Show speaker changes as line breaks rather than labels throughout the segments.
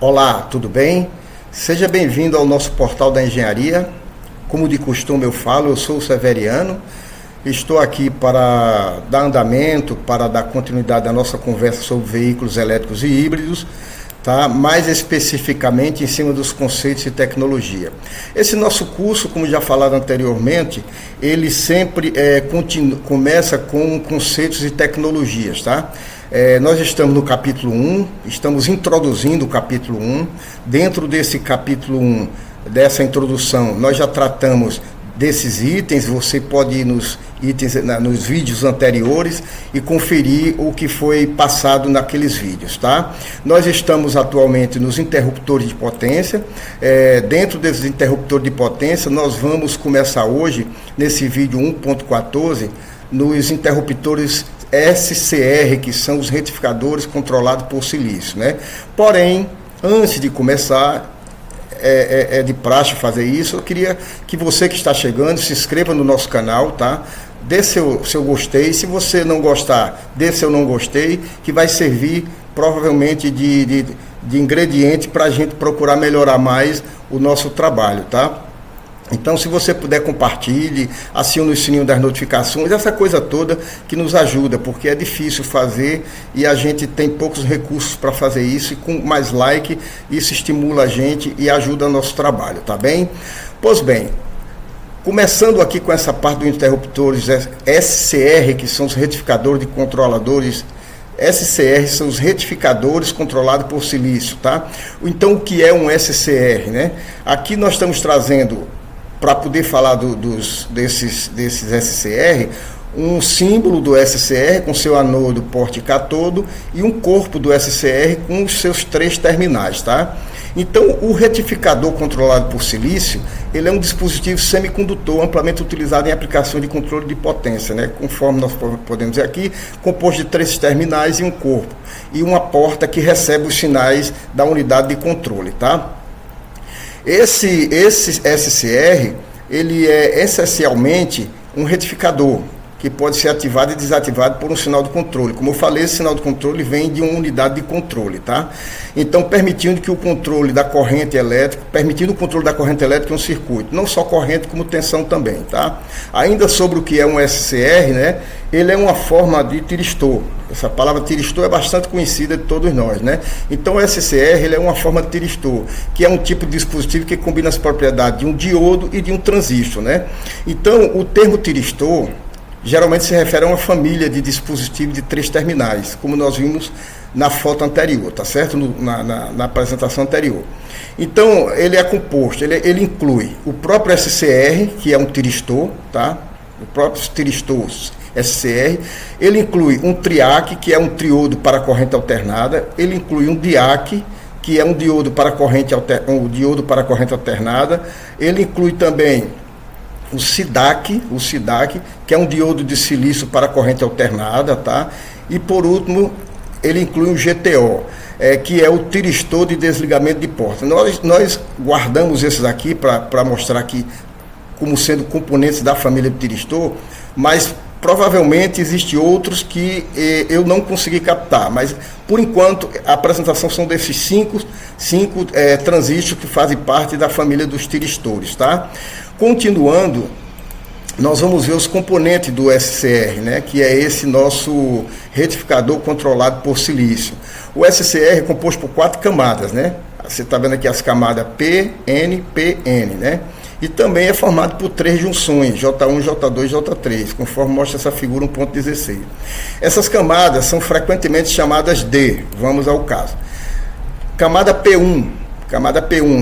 Olá, tudo bem? Seja bem-vindo ao nosso portal da engenharia. Como de costume eu falo, eu sou o Severiano. Estou aqui para dar andamento, para dar continuidade à nossa conversa sobre veículos elétricos e híbridos, tá? Mais especificamente em cima dos conceitos de tecnologia. Esse nosso curso, como já falado anteriormente, ele sempre começa com conceitos e tecnologias, tá? Nós estamos no capítulo 1, estamos introduzindo o capítulo 1. Dentro desse capítulo 1, dessa introdução, nós já tratamos desses itens. Você pode ir nos vídeos anteriores e conferir o que foi passado naqueles vídeos, tá? Nós estamos atualmente nos interruptores de potência. Dentro desses interruptores de potência, nós vamos começar hoje, nesse vídeo 1.14, nos interruptores SCR, que são os retificadores controlados por silício, né? Porém, antes de começar, é de praxe fazer isso, eu queria que você que está chegando se inscreva no nosso canal, tá? Dê seu gostei. Se você não gostar, dê seu não gostei, que vai servir provavelmente de ingrediente para a gente procurar melhorar mais o nosso trabalho, tá? Então, se você puder, compartilhe, acione o sininho das notificações, essa coisa toda que nos ajuda, porque é difícil fazer e a gente tem poucos recursos para fazer isso, e com mais like, isso estimula a gente e ajuda o nosso trabalho, tá bem? Pois bem, começando aqui com essa parte dos interruptores SCR, que são os retificadores de controladores. SCR são os retificadores controlados por silício, tá? Então, o que é um SCR, né? Aqui nós estamos trazendo, para poder falar desses SCR, um símbolo do SCR com seu anodo, porte e catodo, e um corpo do SCR com os seus 3 terminais, tá? Então, o retificador controlado por silício, ele é um dispositivo semicondutor amplamente utilizado em aplicações de controle de potência, né? Conforme nós podemos ver aqui, composto de 3 terminais e um corpo, e uma porta que recebe os sinais da unidade de controle, tá? Esse SCR, ele é essencialmente um retificador, que pode ser ativado e desativado por um sinal de controle. Como eu falei, esse sinal de controle vem de uma unidade de controle, tá? Então, permitindo o controle da corrente elétrica em um circuito, não só corrente, como tensão também, tá? Ainda sobre o que é um SCR, né? Ele é uma forma de tiristor. Essa palavra tiristor é bastante conhecida de todos nós, né? Então, o SCR, ele é uma forma de tiristor, que é um tipo de dispositivo que combina as propriedades de um diodo e de um transistor, né? Então, o termo tiristor geralmente se refere a uma família de dispositivos de 3 terminais, como nós vimos na foto anterior, tá certo? Na apresentação anterior. Então, ele é composto, ele inclui o próprio SCR, que é um tiristor, tá? O próprio tiristor SCR, ele inclui um triac, que é um triodo para corrente alternada, ele inclui um diac, que é um diodo para corrente alternada, ele inclui também o SIDAC, que é um diodo de silício para corrente alternada, tá? E por último, ele inclui o GTO, que é o tiristor de desligamento de porta. Nós guardamos esses aqui para mostrar aqui como sendo componentes da família de tiristor, mas provavelmente existem outros que eu não consegui captar, mas por enquanto a apresentação são desses cinco transistores que fazem parte da família dos tiristores, tá? Continuando, nós vamos ver os componentes do SCR, né, que é esse nosso retificador controlado por silício. O SCR é composto por 4 camadas, né? Você está vendo aqui as camadas P, N, P, N, né? E também é formado por 3 junções, J1, J2 e J3, conforme mostra essa figura 1.16. Essas camadas são frequentemente chamadas de, vamos ao caso. Camada P1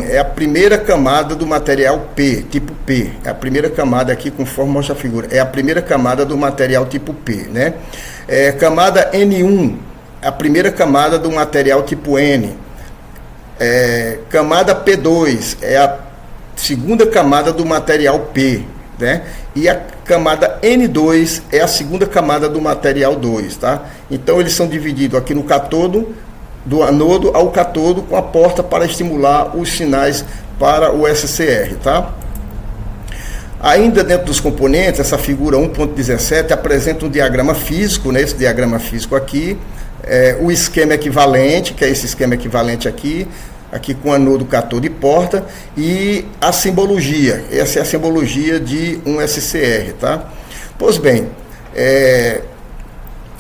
é a primeira camada do material P, tipo P. É a primeira camada aqui, conforme mostra a figura. É a primeira camada do material tipo P, né? Camada N1, a primeira camada do material tipo N. Camada P2 é a segunda camada do material P, né? E a camada N2 é a segunda camada do material 2, tá? Então eles são divididos aqui no catodo, do anodo ao catodo, com a porta para estimular os sinais para o SCR, tá? Ainda dentro dos componentes, essa figura 1.17 apresenta um diagrama físico, né? Esse diagrama físico aqui, o esquema equivalente, que é esse esquema equivalente aqui, aqui com anodo, cátodo e porta, e a simbologia, essa é a simbologia de um SCR, tá? Pois bem,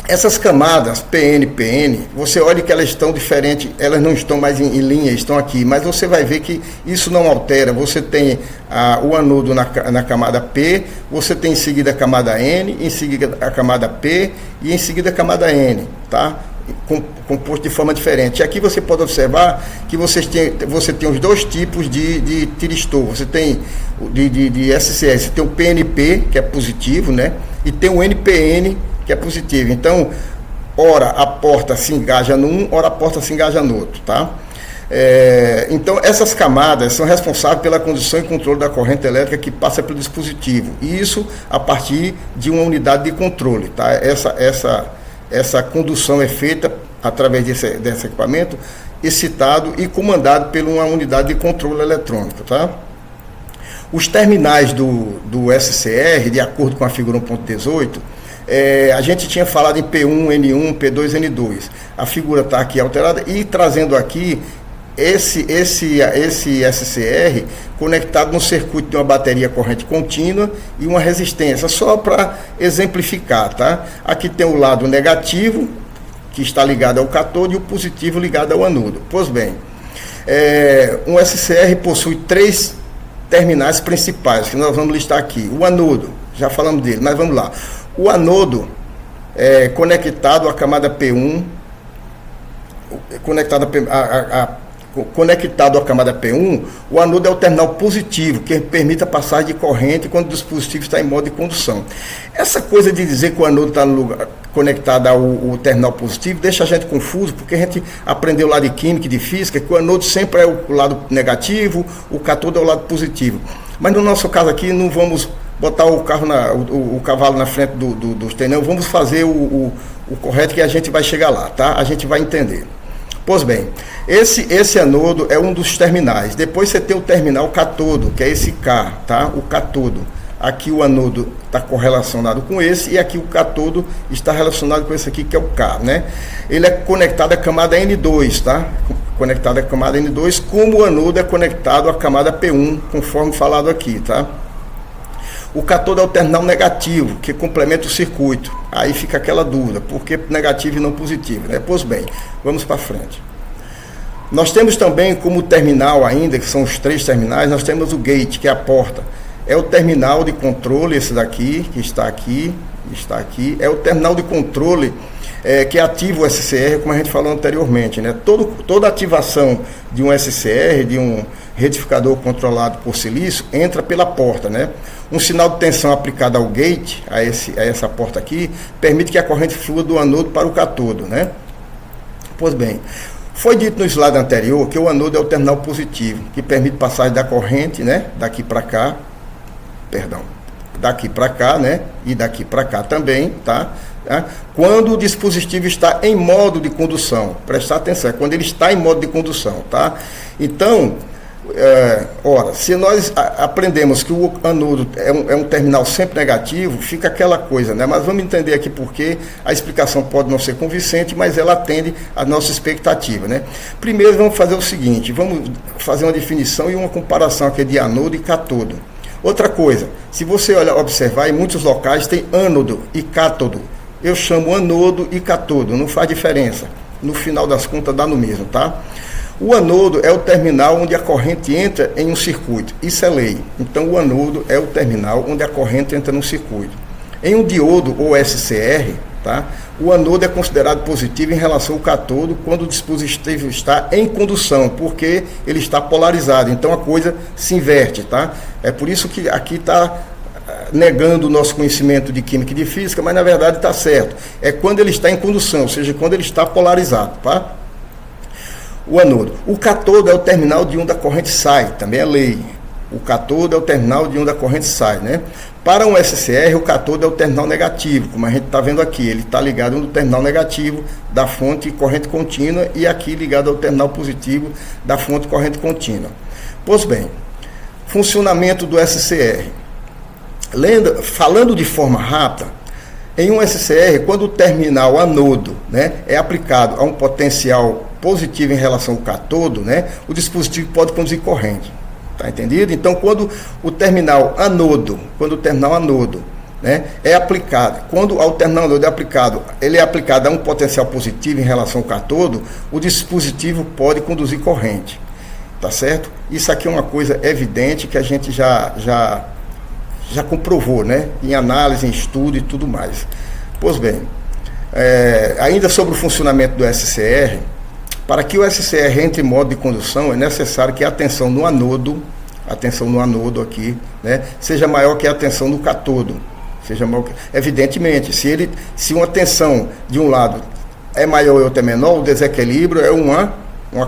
essas camadas PN, PN, você olha que elas estão diferentes, elas não estão mais em linha, estão aqui, mas você vai ver que isso não altera. Você tem o anodo na camada P, você tem em seguida a camada N, em seguida a camada P e em seguida a camada N, tá? Composto de forma diferente. E aqui você pode observar que você tem os dois tipos de tiristor. Você tem de SCR, você tem o PNP, que é positivo, né? E tem o NPN, que é positivo. Então, ora a porta se engaja num, ora a porta se engaja no outro, tá? Então, essas camadas são responsáveis pela condução e controle da corrente elétrica que passa pelo dispositivo. E isso a partir de uma unidade de controle, tá? Essa condução é feita através desse equipamento excitado e comandado por uma unidade de controle eletrônico, tá? Os terminais do SCR, de acordo com a figura 1.18, a gente tinha falado em P1, N1, P2, N2. A figura está aqui alterada e trazendo aqui esse SCR conectado no circuito de uma bateria corrente contínua e uma resistência, só para exemplificar, tá? Aqui tem o lado negativo, que está ligado ao cátodo, e o positivo ligado ao anodo. Pois bem, um SCR possui 3 terminais principais, que nós vamos listar aqui. O anodo, já falamos dele, mas vamos lá. O anodo é conectado à camada P1, conectado à camada P1, o anodo é o terminal positivo, que permite a passagem de corrente quando o dispositivo está em modo de condução. Essa coisa de dizer que o anodo está no lugar conectado ao terminal positivo deixa a gente confuso, porque a gente aprendeu lá de química e de física que o anodo sempre é o lado negativo, o cátodo é o lado positivo. Mas no nosso caso aqui não vamos botar o cavalo na frente dos trem, não. Vamos fazer o correto, que a gente vai chegar lá, tá? A gente vai entender. Pois bem, esse anodo é um dos terminais. Depois você tem o terminal cátodo, que é esse K, tá? O cátodo. Aqui o anodo está correlacionado com esse, e aqui o cátodo está relacionado com esse aqui, que é o K, né? Ele é conectado à camada N2, tá? Conectado à camada N2, como o anodo é conectado à camada P1, conforme falado aqui, tá? O cátodo é o terminal negativo, que complementa o circuito. Aí fica aquela dúvida, por que negativo e não positivo, né? Pois bem, vamos para frente. Nós temos também como terminal ainda, que são os 3 terminais, nós temos o gate, que é a porta. É o terminal de controle, esse daqui, que está aqui, é o terminal de controle que ativa o SCR, como a gente falou anteriormente, né? Toda ativação de um SCR, de um retificador controlado por silício, entra pela porta, né? Um sinal de tensão aplicado ao gate, a essa porta aqui, permite que a corrente flua do anodo para o cátodo, né? Pois bem, foi dito no slide anterior que o anodo é o terminal positivo, que permite passagem da corrente, né? Daqui para cá, né? E daqui para cá também, tá? Quando o dispositivo está em modo de condução, prestar atenção, é quando ele está em modo de condução, tá? Então, se nós aprendemos que o anodo é um terminal sempre negativo, fica aquela coisa, né? Mas vamos entender aqui porque a explicação pode não ser convincente, mas ela atende à nossa expectativa, né? Primeiro vamos fazer o seguinte, vamos fazer uma definição e uma comparação aqui de anodo e cátodo. Outra coisa, se você observar, em muitos locais tem ânodo e cátodo. Eu chamo anodo e cátodo, não faz diferença. No final das contas dá no mesmo, tá? O anodo é o terminal onde a corrente entra em um circuito. Isso é lei. Então o anodo é o terminal onde a corrente entra no circuito. Em um diodo ou SCR, tá? O anodo é considerado positivo em relação ao cátodo quando o dispositivo está em condução, porque ele está polarizado. Então a coisa se inverte, tá? É por isso que aqui está negando o nosso conhecimento de química e de física, mas na verdade está certo. É quando ele está em condução, ou seja, quando ele está polarizado, tá? O anodo. O cátodo é o terminal de onde a corrente sai, também é lei. O cátodo é o terminal de onde a corrente sai, né? Para um SCR, o cátodo é o terminal negativo, como a gente está vendo aqui. Ele está ligado no terminal negativo da fonte corrente contínua e aqui ligado ao terminal positivo da fonte corrente contínua. Pois bem, funcionamento do SCR. Falando de forma rápida, em um SCR, quando o terminal anodo, né, é aplicado a um potencial positiva em relação ao cátodo, né, o dispositivo pode conduzir corrente. Tá entendido? Então, quando o terminal anodo, né, é aplicado, quando ao terminal anodo é aplicado, ele é aplicado a um potencial positivo em relação ao cátodo, o dispositivo pode conduzir corrente. Tá certo? Isso aqui é uma coisa evidente que a gente já comprovou, né, em análise, em estudo e tudo mais. Pois bem, ainda sobre o funcionamento do SCR, para que o SCR entre em modo de condução, é necessário que a tensão no anodo aqui, né, seja maior que a tensão no cátodo. Evidentemente, se uma tensão de um lado é maior e outra é menor, o desequilíbrio é uma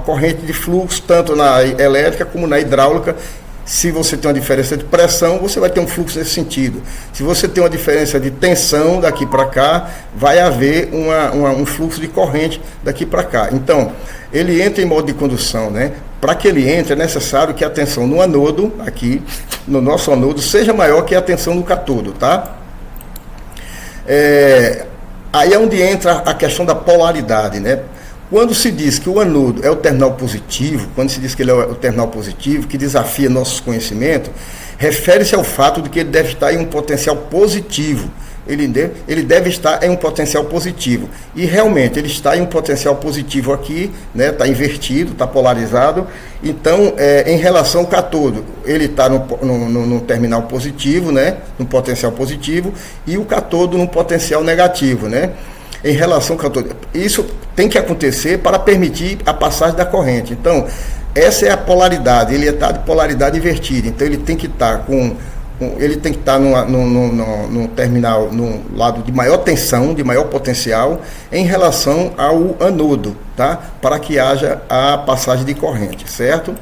corrente de fluxo, tanto na elétrica como na hidráulica. Se você tem uma diferença de pressão, você vai ter um fluxo nesse sentido. Se você tem uma diferença de tensão daqui para cá, vai haver um fluxo de corrente daqui para cá. Então, ele entra em modo de condução, né? Para que ele entre, é necessário que a tensão no anodo, aqui, no nosso anodo, seja maior que a tensão no cátodo, tá? Aí é onde entra a questão da polaridade, né? Quando se diz que o anodo é o terminal positivo, quando se diz que ele é o terminal positivo, que desafia nossos conhecimentos, refere-se ao fato de que ele deve estar em um potencial positivo. Ele deve estar em um potencial positivo. E realmente ele está em um potencial positivo aqui, né? Está invertido, está polarizado. Então, em relação ao cátodo, ele está no terminal positivo, né? No potencial positivo, e o cátodo no potencial negativo, né? Em relação ao cátodo. Isso tem que acontecer para permitir a passagem da corrente. Então, essa é a polaridade, ele está de polaridade invertida. Então, ele tem que estar num terminal, num lado de maior tensão, de maior potencial, em relação ao anodo, tá? Para que haja a passagem de corrente, certo?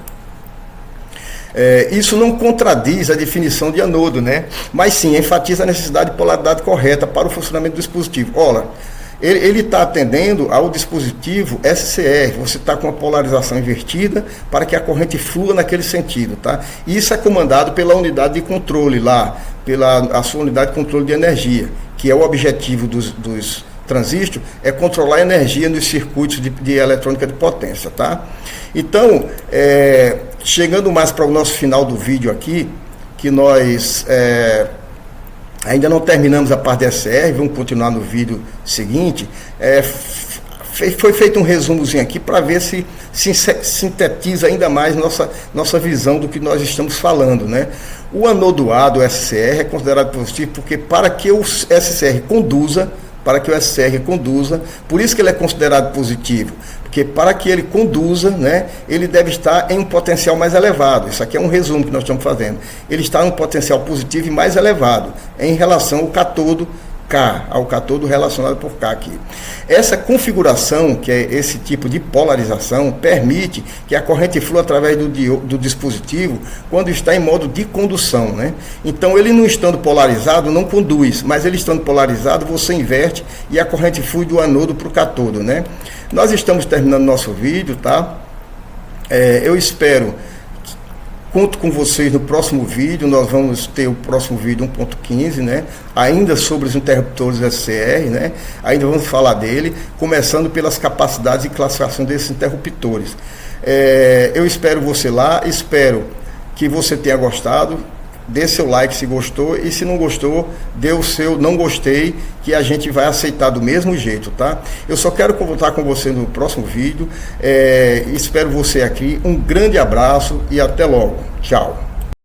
Isso não contradiz a definição de anodo, né? Mas sim enfatiza a necessidade de polaridade correta para o funcionamento do dispositivo. Olha, ele está atendendo ao dispositivo SCR, você está com a polarização invertida para que a corrente flua naquele sentido, tá? E isso é comandado pela unidade de controle lá, a sua unidade de controle de energia, que é o objetivo dos transistores, é controlar a energia nos circuitos de eletrônica de potência, tá? Então, chegando mais para o nosso final do vídeo aqui, que nós ainda não terminamos a parte da SCR, vamos continuar no vídeo seguinte. Foi feito um resumozinho aqui para ver se sintetiza ainda mais nossa visão do que nós estamos falando, né? O anodoado, o SCR, é considerado positivo porque para que o SCR conduza, por isso que ele é considerado positivo, porque para que ele conduza, né, ele deve estar em um potencial mais elevado. Isso aqui é um resumo que nós estamos fazendo. Ele está em um potencial positivo e mais elevado em relação ao cátodo K, ao cátodo relacionado por K aqui. Essa configuração, que é esse tipo de polarização, permite que a corrente flua através do dispositivo quando está em modo de condução, né? Então, ele não estando polarizado, não conduz, mas ele estando polarizado, você inverte e a corrente flui do anodo para o cátodo, né? Nós estamos terminando nosso vídeo, tá? Eu espero... Conto com vocês no próximo vídeo. Nós vamos ter o próximo vídeo 1.15, né? Ainda sobre os interruptores SCR, né? Ainda vamos falar dele, começando pelas capacidades e classificação desses interruptores. Eu espero você lá, espero que você tenha gostado. Dê seu like se gostou, e se não gostou, dê o seu não gostei, que a gente vai aceitar do mesmo jeito, tá? Eu só quero contar com você no próximo vídeo. Espero você aqui. Um grande abraço e até logo. Tchau.